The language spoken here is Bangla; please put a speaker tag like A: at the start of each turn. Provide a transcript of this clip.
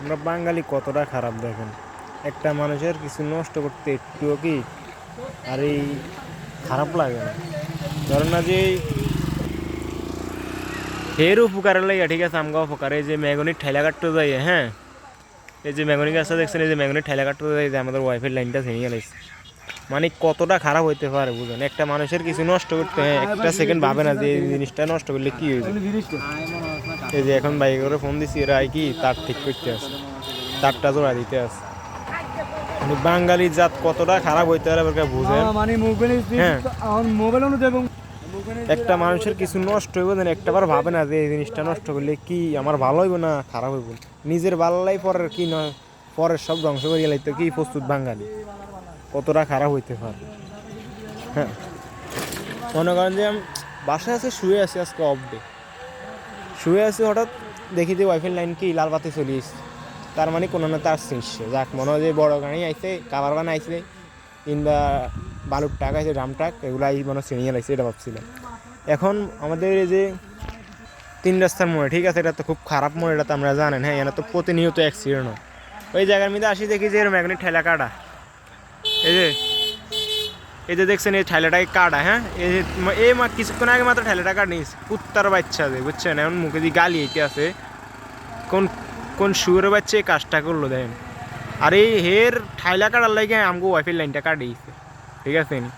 A: আমরা বাঙালি কতটা খারাপ দেখেন, একটা মানুষের কিছু নষ্ট করতে একটুও কি আর এই খারাপ লাগে না? ধরেন না যে ফের উপকারের লাগে, ঠিক আছে আমগা উপকার, এই যে মেগনির ঠেলা কাটতে যাই, হ্যাঁ এই যে মেগনি গাছটা দেখছেন, এই যে মেগনির ঠেলা কাটতে যাই যে আমাদের ওয়াইফের লাইনটা ভেঙে গেছে। মানে কতটা খারাপ হইতে পারে বুঝেন, একটা মানুষের কিছু নষ্ট করতে একটা সেকেন্ড ভাবে না যে এই জিনিসটা নষ্ট করলে কি হয়েছে। এই যে এখন বাইক করে ফোন দিছি, এরা কি তার ঠিক করতে আছে, তারটা জোড়া দিতে আছে। মানে বাঙালি জাত কতটা খারাপ হইতে পারে বুঝেন। হ্যাঁ, একটা মানুষের কিছু নষ্ট হইব না, একটাবার ভাবে না যে এই জিনিসটা নষ্ট করলে কি আমার ভালো হইব না খারাপ হইব। নিজের ভালোলাই পরের কি নয়, পরের সব ধ্বংস করে গেলে তো কি প্রস্তুত বাঙালি কতটা খারাপ হইতে পারে। হ্যাঁ, মনে করেন যে আমি বাসায় আছে, শুয়ে আছি, আজকে অফ ডে, শুয়ে আছি, হঠাৎ দেখি যে ওয়াইফাই লাইন কি লাল বাতি চলিয়েছে। তার মানে কোনো না তার শীর্ষে যাক মনে হয় যে বড় গাড়ি আইছে, কাবার বান আইছে, কিংবা বালুর ট্রাক আছে, ড্রাম ট্রাক, এগুলো আই মনে সিরিয়াল আইছে, এটা ভাবছিলাম। এখন আমাদের এই যে 3 রাস্তার মোড়ে, ঠিক আছে, এটা তো খুব খারাপ মোড়, এটা তো আমরা জানেন। হ্যাঁ, এটা তো প্রতিনিয়ত অ্যাক্সিডেন্ট হয়। ওই জায়গার মধ্যে আসি দেখি যে এর ম্যাগনেট ঠেলা কাটা, এই যে এই যে দেখছেন এই ঠেলাটাকে কাটা। হ্যাঁ, এই কিছুক্ষণ আগে মাত্র ঠেলাটা কাটিস কুত্তার বাচ্চা যে, বুঝছেন, এখন মুখে দিয়ে গালি এইতে আছে, কোন কোন শুয়ের বাচ্চা এই কাজটা করলো দেখেন। আর এই হের ঠাইলা কাটার লাগে আমগো ওয়াইফাই লাইনটা কাটিয়েছে, ঠিক আছে নি।